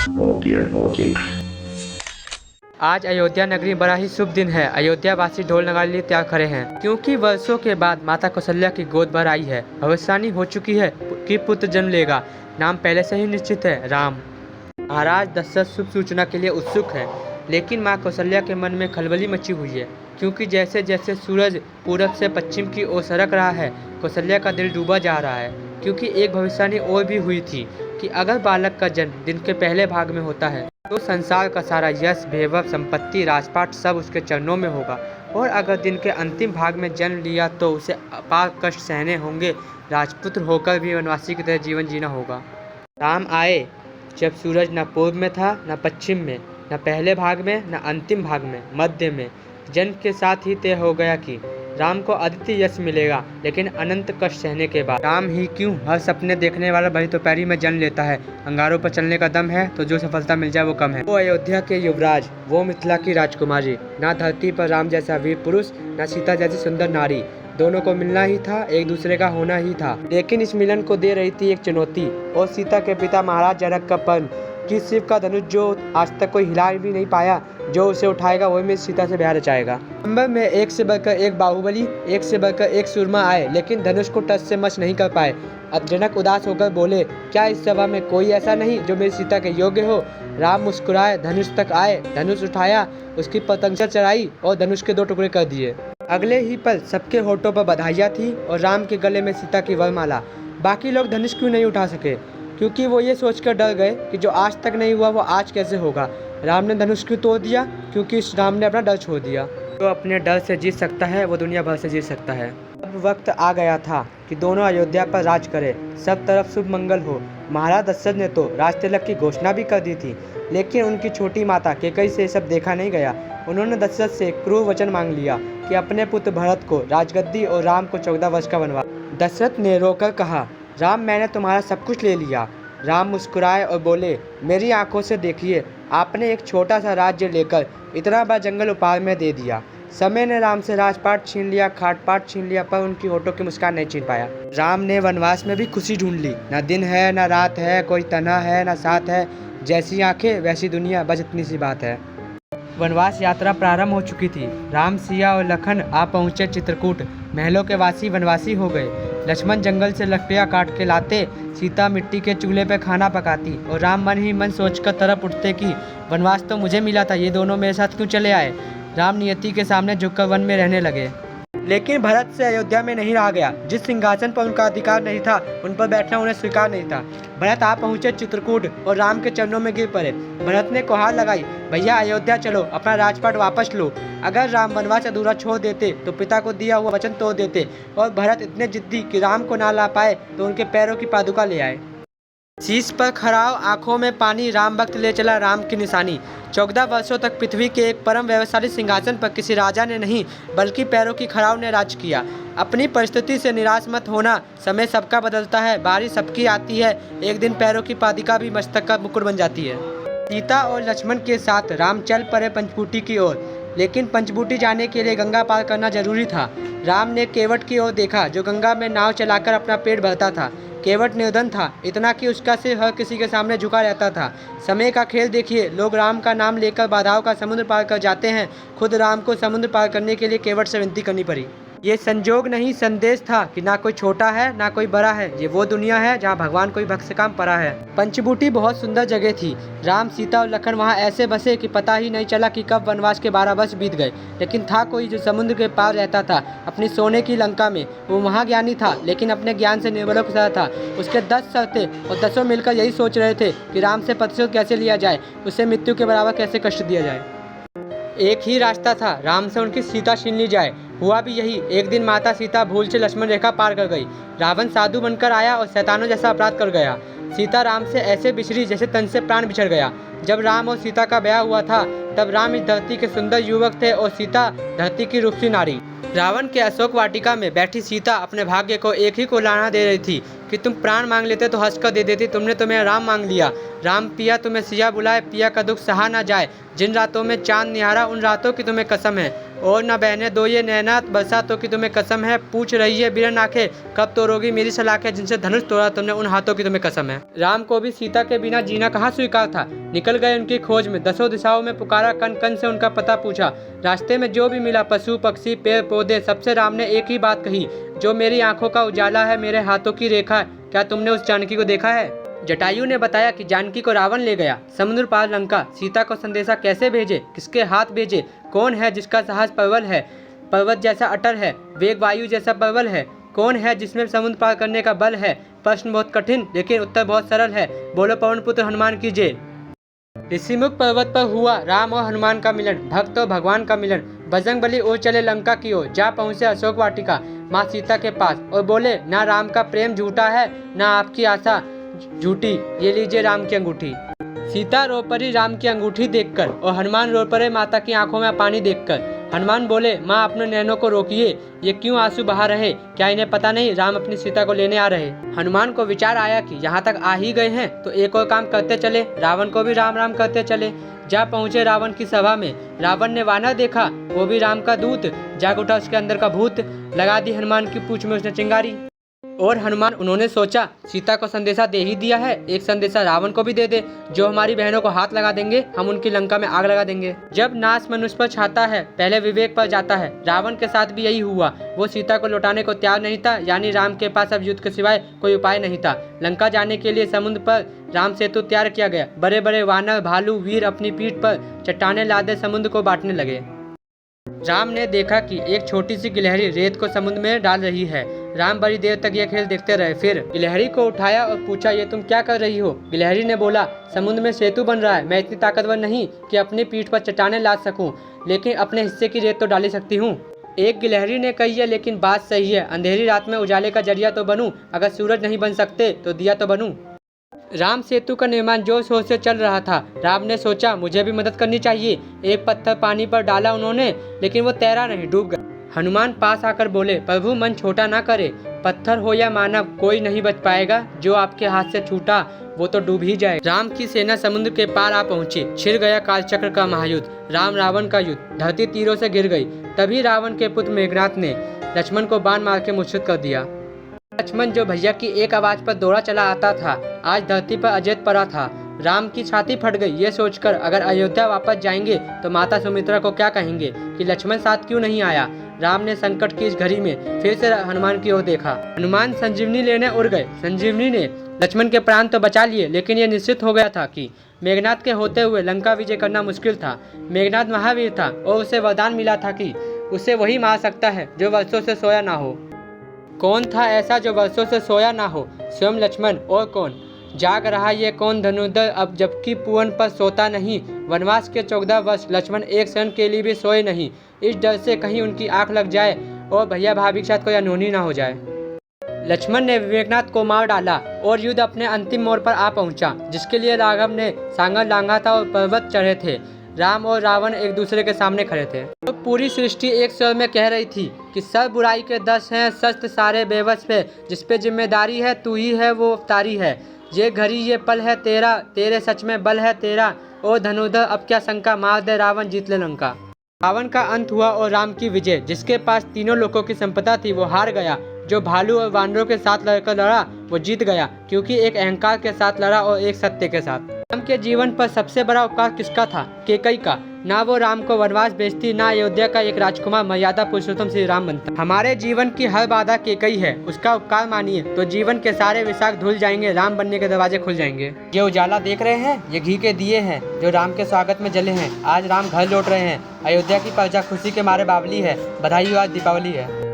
Oh dear, oh dear. आज अयोध्या नगरी बड़ा ही शुभ दिन है। अयोध्या वासी ढोल नगाड़े लिए तैयार खड़े हैं, क्योंकि वर्षों के बाद माता कौशल्या की गोद भर आई है। भविष्यवाणी हो चुकी है कि पुत्र जन्म लेगा। नाम पहले से ही निश्चित है, राम। महाराज दशरथ शुभ सूचना के लिए उत्सुक है, लेकिन माँ कौशल्या के मन में खलबली मची हुई है, क्योंकि जैसे जैसे सूरज पूरब से पश्चिम की ओर सरक रहा है, कौशल्या का दिल डूबा जा रहा है। क्योंकि एक भविष्यवाणी और भी हुई थी कि अगर बालक का जन्म दिन के पहले भाग में होता है तो संसार का सारा यश, वैभव, संपत्ति, राजपाट सब उसके चरणों में होगा, और अगर दिन के अंतिम भाग में जन्म लिया तो उसे अपार कष्ट सहने होंगे। राजपुत्र होकर भी वनवासी की तरह जीवन जीना होगा। राम आए जब सूरज न पूर्व में था न पश्चिम में, न पहले भाग में न अंतिम भाग में, मध्य में। जन्म के साथ ही तय हो गया कि राम को अद्वितीय यश मिलेगा, लेकिन अनंत कष्ट सहने के बाद। राम ही क्यों, हर सपने देखने वाला भली दोपहरी में जन्म लेता है। अंगारों पर चलने का दम है तो जो सफलता मिल जाए वो कम है। वो अयोध्या के युवराज, वो मिथिला की राजकुमारी, ना धरती पर राम जैसा वीर पुरुष, ना सीता जैसी सुंदर नारी। दोनों को मिलना ही था, एक दूसरे का होना ही था। लेकिन इस मिलन को दे रही थी एक चुनौती, और सीता के पिता महाराज जनक का पन कि शिव का धनुष जो आज तक कोई हिला भी नहीं पाया, जो उसे उठाएगा वही में सीता से ब्याह रचाएगा। नंबर में एक से बढ़कर एक बाहुबली, एक से बढ़कर एक सुरमा आए, लेकिन धनुष को टच से मच नहीं कर पाए। अब जनक उदास होकर बोले, क्या इस सभा में कोई ऐसा नहीं जो मेरी सीता के योग्य हो? राम मुस्कुराए, धनुष तक आए, धनुष उठाया, उसकी पतंग चढ़ाई और धनुष के 2 टुकड़े कर दिए। अगले ही पल सबके होठों पर बधाइयाँ थी और राम के गले में सीता की वरमाला। बाकी लोग धनुष क्यों नहीं उठा सके? क्योंकि वो ये सोचकर डर गए कि जो आज तक नहीं हुआ वो आज कैसे होगा। राम ने धनुष क्यों तोड़ दिया? क्योंकि राम ने अपना डर छोड़ दिया। जो अपने डर से जीत सकता है वो दुनिया भर से जीत सकता है। अब वक्त आ गया था कि दोनों अयोध्या पर राज करें, सब तरफ शुभ मंगल हो। महाराज दशरथ ने तो राज तिलक की घोषणा भी कर दी थी, लेकिन उनकी छोटी माता कैकेयी से सब देखा नहीं गया। उन्होंने दशरथ से क्रूर वचन मांग लिया कि अपने पुत्र भरत को राजगद्दी और राम को 14 वर्ष का वनवास। दशरथ ने रोकर कहा, राम मैंने तुम्हारा सब कुछ ले लिया। राम मुस्कुराए और बोले, मेरी आंखों से देखिए, आपने एक छोटा सा राज्य लेकर इतना बड़ा जंगल उपहार में दे दिया। समय ने राम से राजपाट छीन लिया, खाटपाट छीन लिया, पर उनकी होठों की मुस्कान नहीं छीन पाया। राम ने वनवास में भी खुशी ढूंढ ली। ना दिन है ना रात है, कोई तन्हा है ना साथ है, जैसी आंखें वैसी दुनिया, बस इतनी सी बात है। वनवास यात्रा प्रारंभ हो चुकी थी। राम, सिया और लखन आ पहुँचे चित्रकूट। महलों के वासी वनवासी हो गए। लक्ष्मण जंगल से लकड़ियाँ काट के लाते, सीता मिट्टी के चूल्हे पे खाना पकाती, और राम मन ही मन सोचकर तरफ उठते कि वनवास तो मुझे मिला था, ये दोनों मेरे साथ क्यों चले आए। राम नियति के सामने झुककर वन में रहने लगे। लेकिन भरत से अयोध्या में नहीं रहा गया। जिस सिंहासन पर उनका अधिकार नहीं था, उन पर बैठना उन्हें स्वीकार नहीं था। भरत आ पहुंचे चित्रकूट और राम के चरणों में गिर पड़े। भरत ने गुहार लगाई, भैया अयोध्या चलो, अपना राजपाट वापस लो। अगर राम वनवास अधूरा छोड़ देते तो पिता को दिया हुआ वचन तोड़ देते। और भरत इतने जिद्दी कि राम को ना ला पाए तो उनके पैरों की पादुका ले आए। शीश पर खड़ाव, आंखों में पानी, राम भक्त ले चला राम की निशानी। 14 वर्षों तक पृथ्वी के एक परम वैभवशाली सिंहासन पर किसी राजा ने नहीं, बल्कि पैरों की खड़ाव ने राज किया। अपनी परिस्थिति से निराश मत होना, समय सबका बदलता है, बारी सबकी आती है। एक दिन पैरों की पादिका भी मस्तक का मुकुट बन जाती है। सीता और लक्ष्मण के साथ राम चल पड़े पंचवटी की ओर, लेकिन पंचवटी जाने के लिए गंगा पार करना जरूरी था। राम ने केवट की ओर देखा, जो गंगा में नाव चलाकर अपना पेट भरता था। केवट निर्धन था, इतना कि उसका सिर हर किसी के सामने झुका रहता था। समय का खेल देखिए, लोग राम का नाम लेकर बाधाओं का समुद्र पार कर जाते हैं। खुद राम को समुद्र पार करने के लिए केवट से विनती करनी पड़ी। ये संजोग नहीं, संदेश था कि ना कोई छोटा है ना कोई बड़ा है। ये वो दुनिया है जहाँ भगवान कोई भक्त से काम परा है। पंचबूटी बहुत सुंदर जगह थी। राम, सीता और लखन वहाँ ऐसे बसे कि पता ही नहीं चला कि कब वनवास के 12 वर्ष बीत गए। लेकिन था कोई जो समुद्र के पार रहता था, अपनी सोने की लंका में। वो महाज्ञानी था, लेकिन अपने ज्ञान से निर्बलों की तरह था। उसके 10 सर थे और 10 मिलकर यही सोच रहे थे कि राम से प्रतिशोध कैसे लिया जाए, उसे मृत्यु के बराबर कैसे कष्ट दिया जाए। एक ही रास्ता था, राम से उनकी सीता छीन ली जाए। हुआ भी यही। एक दिन माता सीता भूल से लक्ष्मण रेखा पार कर गई। रावण साधु बनकर आया और शैतानों जैसा अपराध कर गया। सीता राम से ऐसे बिछड़ी जैसे तन से प्राण बिछड़ गया। जब राम और सीता का ब्याह हुआ था, तब राम इस धरती के सुंदर युवक थे और सीता धरती की रूपसी नारी। रावण के अशोक वाटिका में बैठी सीता अपने भाग्य को एक ही को लाना दे रही थी कि तुम प्राण मांग लेते तो हंस कर दे देती। तुमने तो मेरा राम मांग लिया। राम पिया तुम्हें सिया बुलाए, पिया का दुख सहा ना जाए। जिन रातों में चांद निहारा, उन रातों की तुम्हें कसम है। और न बहने दो ये नैना बरसातों की तुम्हें कसम है, पूछ रही है बिरन आंखें कब तोड़ोगी मेरी सलाखें, जिनसे धनुष तोड़ा तुमने उन हाथों की तुम्हें कसम है। राम को भी सीता के बिना जीना कहाँ स्वीकार था। निकल गए उनकी खोज में, दसों दिशाओं में पुकारा, कन कन से उनका पता पूछा। रास्ते में जो भी मिला पशु पक्षी पेड़ पौधे, सबसे राम ने एक ही बात कही, जो मेरी आंखों का उजाला है, मेरे हाथों की रेखा है, क्या तुमने उस जानकी को देखा है। जटायु ने बताया कि जानकी को रावण ले गया समुद्र पार लंका। सीता को संदेशा कैसे भेजे, किसके हाथ भेजे, कौन है जिसका साहस प्रबल है, पर्वत जैसा अटल है, वेग वायु जैसा प्रबल है, कौन है जिसमें समुद्र पार करने का बल है। प्रश्न बहुत कठिन लेकिन उत्तर बहुत सरल है। बोलो पवन पुत्र हनुमान की जय। ऋषिमुख पर्वत पर हुआ राम और हनुमान का मिलन, भक्त और भगवान का मिलन। बजरंगबली उड़ चले लंका की ओर, जा पहुँचे अशोक वाटिका माँ सीता के पास और बोले, ना राम का प्रेम झूठा है, ना आपकी आशा झूठी, ये लीजिए राम की अंगूठी। सीता रो पड़ी राम की अंगूठी देखकर और हनुमान रो पड़े माता की आंखों में पानी देखकर। हनुमान बोले, माँ अपने नैनों को रोकिए, ये क्यों आंसू बहा रहे, क्या इन्हें पता नहीं राम अपनी सीता को लेने आ रहे। हनुमान को विचार आया कि यहाँ तक आ ही गए हैं तो एक और काम करते चले, रावण को भी राम राम करते चले। जा पहुँचे रावण की सभा में, रावण ने वानर देखा, वो भी राम का दूत, जाग उठा उसके अंदर का भूत, लगा दी हनुमान की पूंछ में उसने चिंगारी। और हनुमान उन्होंने सोचा सीता को संदेशा दे ही दिया है, एक संदेशा रावण को भी दे दे, जो हमारी बहनों को हाथ लगा देंगे हम उनकी लंका में आग लगा देंगे। जब नाश मनुष्य पर छाता है पहले विवेक पर जाता है। रावण के साथ भी यही हुआ, वो सीता को लौटाने को तैयार नहीं था, यानी राम के पास अब युद्ध के सिवाय कोई उपाय नहीं था। लंका जाने के लिए समुद्र पर राम सेतु तैयार किया गया। बड़े बड़े वानर भालू वीर अपनी पीठ पर चट्टाने लादे समुद्र को बांटने लगे। राम ने देखा कि एक छोटी सी गिलहरी रेत को समुद्र में डाल रही है। राम बड़ी देर तक यह खेल देखते रहे, फिर गिलहरी को उठाया और पूछा, ये तुम क्या कर रही हो। गिलहरी ने बोला, समुद्र में सेतु बन रहा है, मैं इतनी ताकतवर नहीं कि अपनी पीठ पर चट्टाने लाद सकूं, लेकिन अपने हिस्से की रेत तो डाल ही सकती हूँ। एक गिलहरी ने कही है, लेकिन बात सही है, अंधेरी रात में उजाले का जरिया तो बनूं, अगर सूरज नहीं बन सकते तो दिया तो बनूं। राम सेतु का निर्माण जोर शोर से चल रहा था। राम ने सोचा मुझे भी मदद करनी चाहिए। एक पत्थर पानी पर डाला उन्होंने, लेकिन वो तैरा नहीं, डूब गया। हनुमान पास आकर बोले, प्रभु मन छोटा ना करे, पत्थर हो या मानव कोई नहीं बच पाएगा, जो आपके हाथ से छूटा वो तो डूब ही जाएगा। राम की सेना समुद्र के पार आ पहुंची। छिड़ गया कालचक्र का महायुद्ध, राम रावण का युद्ध, धरती तीरों से गिर गई। तभी रावण के पुत्र मेघनाथ ने लक्ष्मण को बाण मार के मूर्छित कर दिया। लक्ष्मण जो भैया की एक आवाज पर दौड़ा चला आता था, आज धरती पर अजेत पड़ा था। राम की छाती फट गई ये सोचकर अगर अयोध्या वापस जाएंगे तो माता सुमित्रा को क्या कहेंगे कि लक्ष्मण साथ क्यों नहीं आया। राम ने संकट की इस घड़ी में फिर से हनुमान की ओर देखा। हनुमान संजीवनी लेने उड़ गए। संजीवनी ने लक्ष्मण के प्राण तो बचा लिए, लेकिन यह निश्चित हो गया था कि मेघनाथ के होते हुए लंका विजय करना मुश्किल था। मेघनाथ महावीर था और उसे वरदान मिला था कि उसे वही मार सकता है जो वर्षों से सोया ना हो। कौन था ऐसा जो वर्षों से सोया ना हो? स्वयं लक्ष्मण, और कौन? जाग रहा ये कौन धनुर्धर अब जबकि पुअन पर सोता नहीं। वनवास के 14 वर्ष लक्ष्मण एक क्षण के लिए भी सोए नहीं, इस डर से कहीं उनकी आंख लग जाए और भैया भाभी के साथ कोई अनहोनी ना हो जाए। लक्ष्मण ने मेघनाथ को मार डाला और युद्ध अपने अंतिम मोड़ पर आ पहुंचा, जिसके लिए राघव ने सांगर लांघा था और पर्वत चढ़े थे। राम और रावण एक दूसरे के सामने खड़े थे। तो पूरी सृष्टि एक स्वर में कह रही थी कि सब बुराई के 10 हैं, शस्त्र सारे बेबस पे, जिस पे जिम्मेदारी है तू ही है वो अवतारी है। ये घड़ी ये पल है तेरा, तेरे सच में बल है तेरा, ओ धनुर्धर अब क्या शंका, मार दे रावण जीत ले लंका। रावण का अंत हुआ और राम की विजय। जिसके पास तीनों लोगों की संपदा थी वो हार गया। जो भालू और वानरों के साथ लड़कर लड़ा वो जीत गया, क्योंकि एक अहंकार के साथ लड़ा और एक सत्य के साथ। राम के जीवन पर सबसे बड़ा उपकार किसका था? केकई का। ना वो राम को वनवास भेजती, ना अयोध्या का एक राजकुमार मर्यादा पुरुषोत्तम श्री राम बनता। हमारे जीवन की हर बाधा केकई है, उसका उपकार मानिए तो जीवन के सारे विषाक धुल जाएंगे, राम बनने के दरवाजे खुल जाएंगे। ये उजाला देख रहे हैं, ये घी के दिए हैं जो राम के स्वागत में जले हैं। आज राम घर लौट रहे हैं। अयोध्या की प्रजा खुशी के मारे बावली है। बधाई हो, आज दीपावली है।